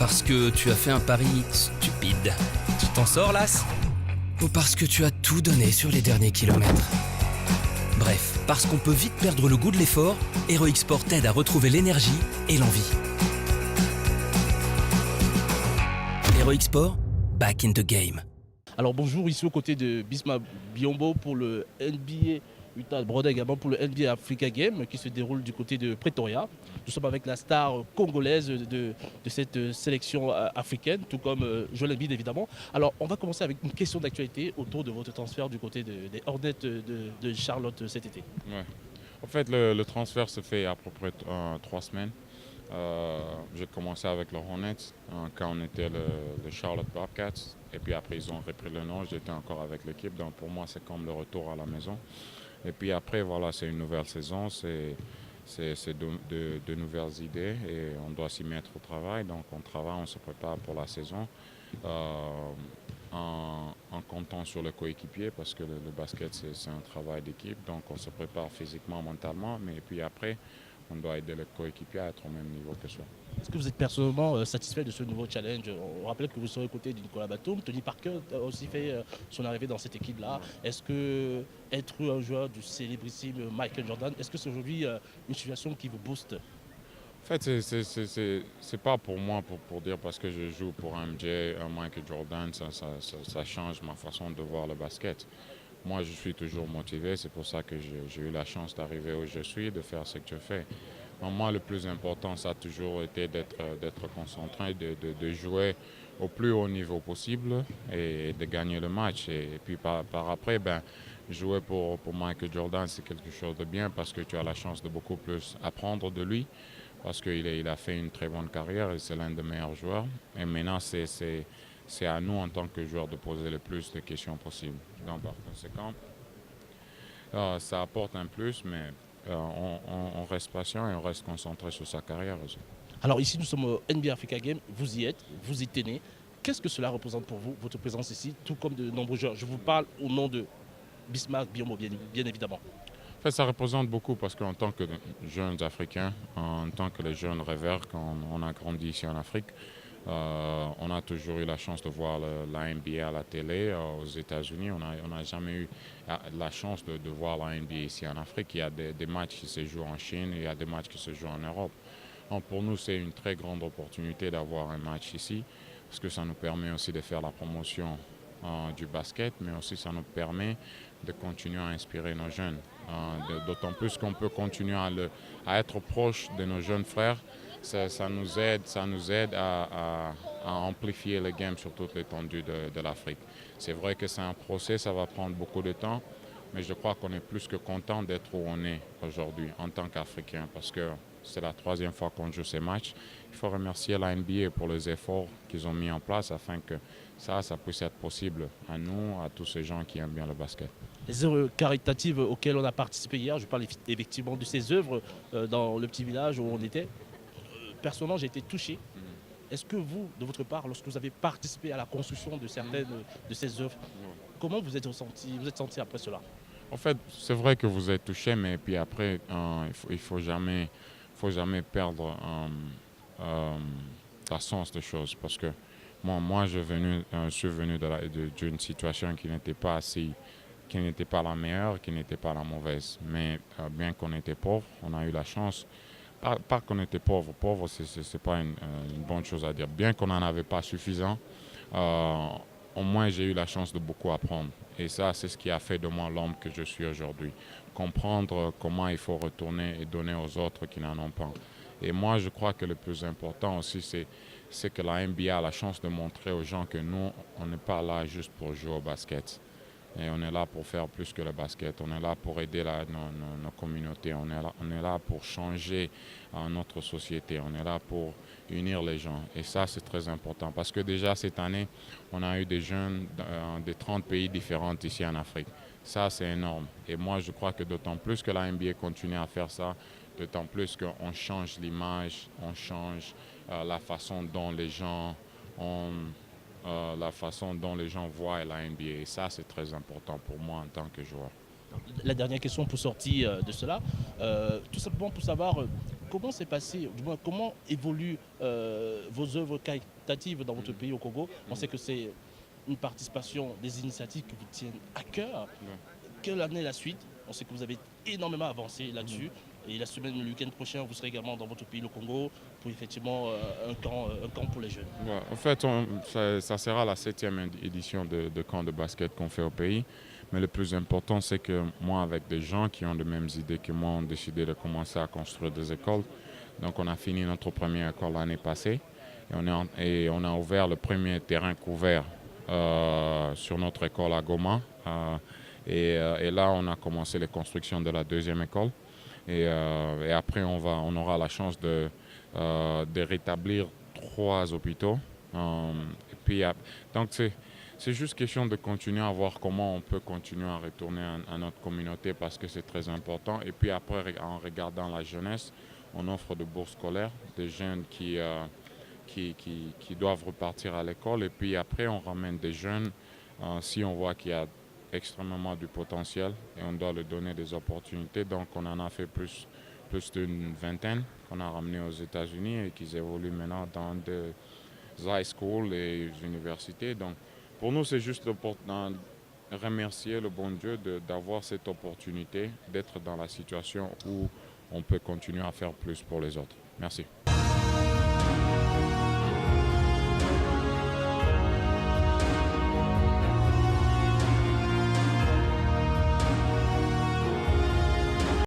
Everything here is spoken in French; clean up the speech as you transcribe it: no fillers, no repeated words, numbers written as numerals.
Parce que tu as fait un pari stupide. Tu t'en sors, Las? Ou parce que tu as tout donné sur les derniers kilomètres. Bref, parce qu'on peut vite perdre le goût de l'effort, Heroic Sport t'aide à retrouver l'énergie et l'envie. Heroic Sport, back in the game. Alors bonjour, ici aux côtés de Bisma Biombo pour le NBA Utah Broda, également pour le NBA Africa Game qui se déroule du côté de Pretoria. Nous sommes avec la star congolaise de cette sélection africaine, tout comme Joel Embiid évidemment. Alors on va commencer avec une question d'actualité autour de votre transfert du côté des Hornets de Charlotte cet été. Ouais. En fait, le transfert se fait à peu près 3 semaines. J'ai commencé avec le Hornets quand on était le Charlotte Bobcats. Et puis après, ils ont repris le nom. J'étais encore avec l'équipe. Donc pour moi, c'est comme le retour à la maison. Et puis après, voilà, c'est une nouvelle saison. C'est de nouvelles idées et on doit s'y mettre au travail. Donc on travaille, on se prépare pour la saison. En comptant sur le coéquipier parce que le basket, c'est un travail d'équipe. Donc on se prépare physiquement, mentalement. Mais puis après, on doit aider le coéquipier à être au même niveau que soi. Est-ce que vous êtes personnellement satisfait de ce nouveau challenge? On rappelle que vous serez aux côtés d'une Batum. Tony Parker a aussi fait son arrivée dans cette équipe-là. Est-ce que être un joueur du célébrissime Michael Jordan, est-ce que c'est aujourd'hui une situation qui vous booste? En fait, c'est pas pour moi pour dire parce que je joue pour MJ, Michael Jordan, ça change ma façon de voir le basket. Moi, je suis toujours motivé. C'est pour ça que j'ai eu la chance d'arriver où je suis, de faire ce que je fais. Pour moi, le plus important, ça a toujours été d'être concentré, de jouer au plus haut niveau possible et de gagner le match. Et puis par après, jouer pour Michael Jordan, c'est quelque chose de bien parce que tu as la chance de beaucoup plus apprendre de lui parce qu'il a fait une très bonne carrière et c'est l'un des meilleurs joueurs. Et maintenant, c'est à nous en tant que joueurs de poser le plus de questions possibles. Donc par conséquent, ça apporte un plus, mais on reste patient et on reste concentré sur sa carrière aussi. Alors ici, nous sommes au NBA Africa Game. Vous y êtes, vous y tenez. Qu'est-ce que cela représente pour vous, votre présence ici, tout comme de nombreux joueurs? Je vous parle au nom de Bismarck Biombo, bien évidemment. En fait, ça représente beaucoup parce qu'en tant que jeunes Africains, en tant que les jeunes rêveurs, quand on a grandi ici en Afrique, on a toujours eu la chance de voir la NBA à la télé aux États-Unis. On n'a jamais eu la chance de voir la NBA ici en Afrique. Il y a des matchs qui se jouent en Chine et il y a des matchs qui se jouent en Europe. Donc pour nous, c'est une très grande opportunité d'avoir un match ici parce que ça nous permet aussi de faire la promotion du basket, mais aussi ça nous permet de continuer à inspirer nos jeunes. D'autant plus qu'on peut continuer à être proche de nos jeunes frères. Ça nous aide à amplifier le game sur toute l'étendue de l'Afrique. C'est vrai que c'est un procès, ça va prendre beaucoup de temps, mais je crois qu'on est plus que content d'être où on est aujourd'hui en tant qu'Africains parce que c'est la 3e fois qu'on joue ces matchs. Il faut remercier la NBA pour les efforts qu'ils ont mis en place afin que ça puisse être possible à nous, à tous ces gens qui aiment bien le basket. Les œuvres caritatives auxquelles on a participé hier, je parle effectivement de ces œuvres dans le petit village où on était. Personnellement, j'ai été touché. Est-ce que vous, de votre part, lorsque vous avez participé à la construction de certaines de ces œuvres, comment vous êtes senti après cela? En fait, c'est vrai que vous êtes touché, mais puis après, il faut jamais perdre la sens des choses parce que moi je suis venu d'une situation qui n'était pas la meilleure, qui n'était pas la mauvaise. Mais bien qu'on était pauvre, on a eu la chance. Pas qu'on était pauvre, c'est pas une bonne chose à dire. Bien qu'on n'en avait pas suffisant, au moins j'ai eu la chance de beaucoup apprendre. Et ça, c'est ce qui a fait de moi l'homme que je suis aujourd'hui. Comprendre comment il faut retourner et donner aux autres qui n'en ont pas. Et moi, je crois que le plus important aussi, c'est que la NBA a la chance de montrer aux gens que nous, on n'est pas là juste pour jouer au basket. Et on est là pour faire plus que le basket. On est là pour aider nos communautés. On est là pour changer notre société. On est là pour unir les gens. Et ça, c'est très important. Parce que déjà, cette année, on a eu des jeunes de 30 pays différents ici en Afrique. Ça, c'est énorme. Et moi, je crois que d'autant plus que la NBA continue à faire ça, d'autant plus qu'on change l'image, on change la façon dont les gens voient la NBA. Et ça, c'est très important pour moi en tant que joueur. La dernière question pour sortir de cela, tout simplement pour savoir comment s'est passé, du moins comment évoluent vos œuvres caritatives dans votre pays au Congo? On sait que c'est une participation des initiatives qui vous tiennent à cœur. Quelle année la suite? On sait que vous avez énormément avancé là-dessus. Et la semaine, le week-end prochain, vous serez également dans votre pays, le Congo, pour effectivement un camp pour les jeunes. Ouais, en fait, ça sera la 7e édition de camp de basket qu'on fait au pays. Mais le plus important, c'est que moi, avec des gens qui ont les mêmes idées que moi, on a décidé de commencer à construire des écoles. Donc, on a fini notre première école l'année passée. Et on a ouvert le premier terrain couvert sur notre école à Goma. Et là, on a commencé les constructions de la deuxième école. Et après, on aura la chance de rétablir 3 hôpitaux. Et puis, donc, c'est juste question de continuer à voir comment on peut continuer à retourner à notre communauté parce que c'est très important. Et puis après, en regardant la jeunesse, on offre de bourses scolaires, des jeunes qui doivent repartir à l'école. Et puis après, on ramène des jeunes si on voit qu'il y a extrêmement du potentiel et on doit leur donner des opportunités. Donc on en a fait plus d'une vingtaine qu'on a ramenés aux États-Unis et qui évoluent maintenant dans des high schools et des universités. Donc pour nous, c'est juste remercier le bon Dieu d'avoir cette opportunité d'être dans la situation où on peut continuer à faire plus pour les autres. Merci.